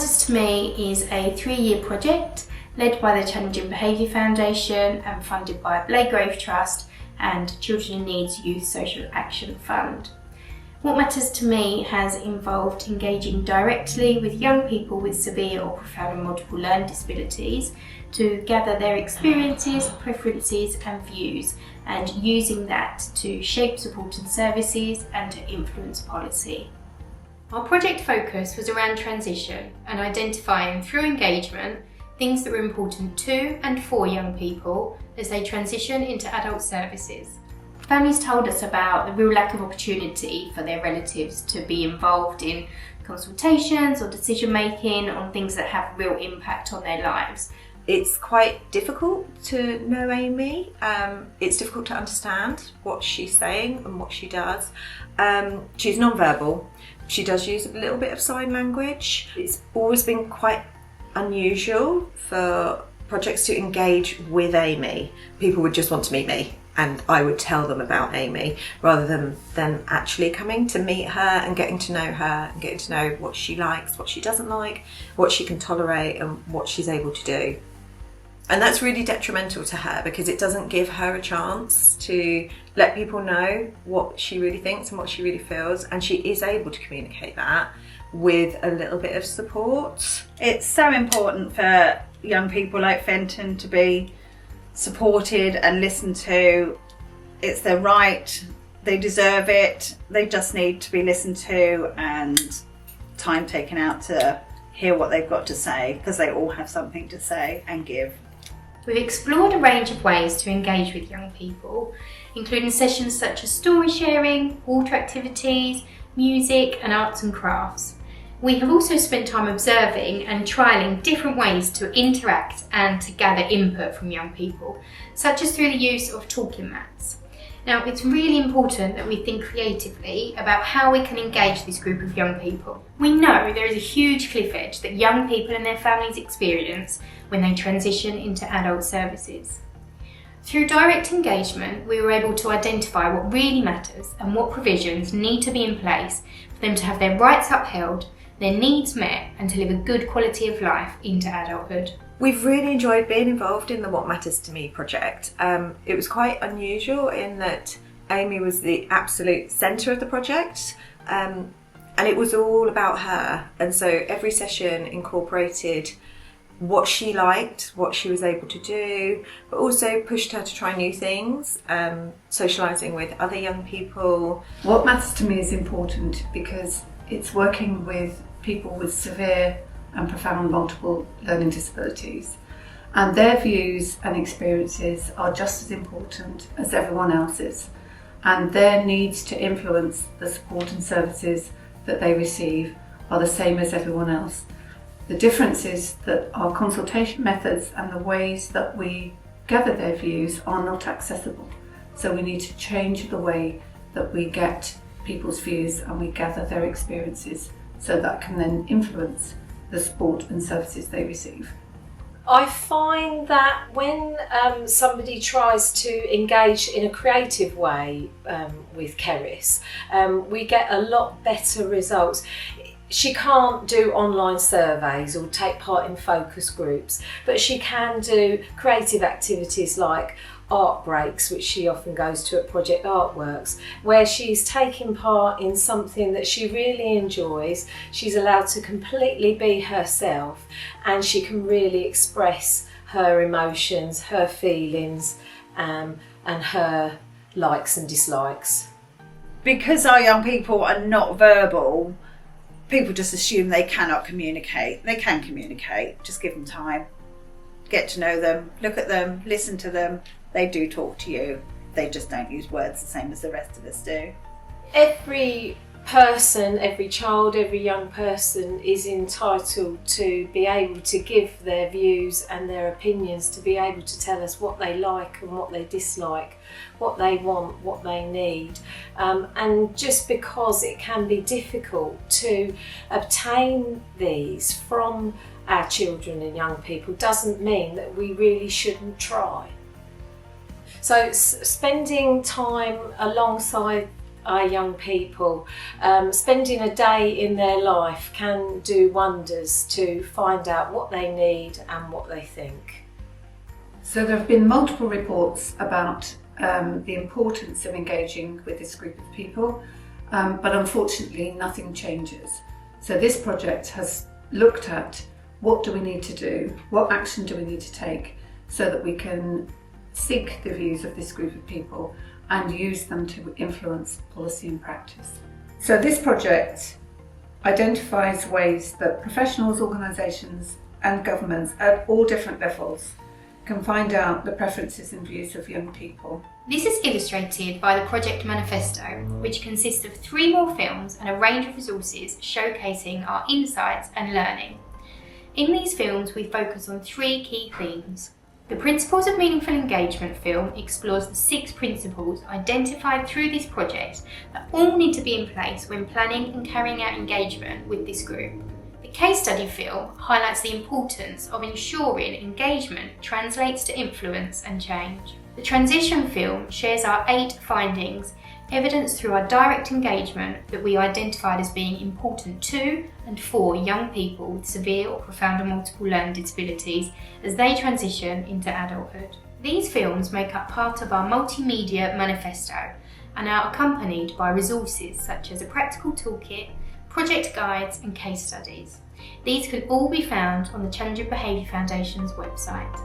Matters to Me is a 3-year project led by the Challenging Behaviour Foundation and funded by Blagrave Trust and Children in Needs Youth Social Action Fund. What Matters to Me has involved engaging directly with young people with severe or profound and multiple learning disabilities to gather their experiences, preferences and views, and using that to shape support and services and to influence policy. Our project focus was around transition and identifying through engagement things that were important to and for young people as they transition into adult services. Families told us about the real lack of opportunity for their relatives to be involved in consultations or decision making on things that have real impact on their lives. It's quite difficult to know Amy. It's difficult to understand what she's saying and what she does. She's non-verbal. She does use a little bit of sign language. It's always been quite unusual for projects to engage with Amy. People would just want to meet me and I would tell them about Amy rather than actually coming to meet her and getting to know her and getting to know what she likes, what she doesn't like, what she can tolerate and what she's able to do. And that's really detrimental to her because it doesn't give her a chance to let people know what she really thinks and what she really feels, and she is able to communicate that with a little bit of support. It's so important for young people like Fenton to be supported and listened to. It's their right, they deserve it, they just need to be listened to and time taken out to hear what they've got to say, because they all have something to say and give. We've explored a range of ways to engage with young people, including sessions such as story sharing, water activities, music and arts and crafts. We have also spent time observing and trialling different ways to interact and to gather input from young people, such as through the use of talking mats. Now, it's really important that we think creatively about how we can engage this group of young people. We know there is a huge cliff edge that young people and their families experience when they transition into adult services. Through direct engagement, we were able to identify what really matters and what provisions need to be in place for them to have their rights upheld, their needs met and to live a good quality of life into adulthood. We've really enjoyed being involved in the What Matters to Me project. It was quite unusual in that Amy was the absolute centre of the project, and it was all about her. And so every session incorporated what she liked, what she was able to do, but also pushed her to try new things, socialising with other young people. What Matters to Me is important because it's working with people with severe and profound multiple learning disabilities, and their views and experiences are just as important as everyone else's, and their needs to influence the support and services that they receive are the same as everyone else. The difference is that our consultation methods and the ways that we gather their views are not accessible, so we need to change the way that we get people's views and we gather their experiences so that can then influence the support and services they receive. I find that when somebody tries to engage in a creative way with Keris, we get a lot better results. She can't do online surveys or take part in focus groups, but she can do creative activities like art breaks, which she often goes to at Project Artworks, where she's taking part in something that she really enjoys. She's allowed to completely be herself and she can really express her emotions, her feelings, and her likes and dislikes. Because our young people are not verbal, people just assume they cannot communicate. They can communicate, just give them time. Get to know them, look at them, listen to them. They do talk to you, they just don't use words the same as the rest of us do. Every person, every child, every young person is entitled to be able to give their views and their opinions, to be able to tell us what they like and what they dislike, what they want, what they need. And just because it can be difficult to obtain these from our children and young people doesn't mean that we really shouldn't try. So spending time alongside our young people. Spending a day in their life can do wonders to find out what they need and what they think. So there have been multiple reports about the importance of engaging with this group of people, but unfortunately nothing changes. So this project has looked at what do we need to do, what action do we need to take so that we can seek the views of this group of people and use them to influence policy and practice. So this project identifies ways that professionals, organisations and governments at all different levels can find out the preferences and views of young people. This is illustrated by the project manifesto, which consists of 3 more films and a range of resources showcasing our insights and learning. In these films, we focus on 3 key themes. The Principles of Meaningful Engagement film explores the 6 principles identified through this project that all need to be in place when planning and carrying out engagement with this group. The case study film highlights the importance of ensuring engagement translates to influence and change. The transition film shares our 8 findings, evidenced through our direct engagement that we identified as being important to and for young people with severe or profound or multiple learning disabilities as they transition into adulthood. These films make up part of our multimedia manifesto and are accompanied by resources such as a practical toolkit, project guides and case studies. These can all be found on the Challenging Behaviour Foundation's website.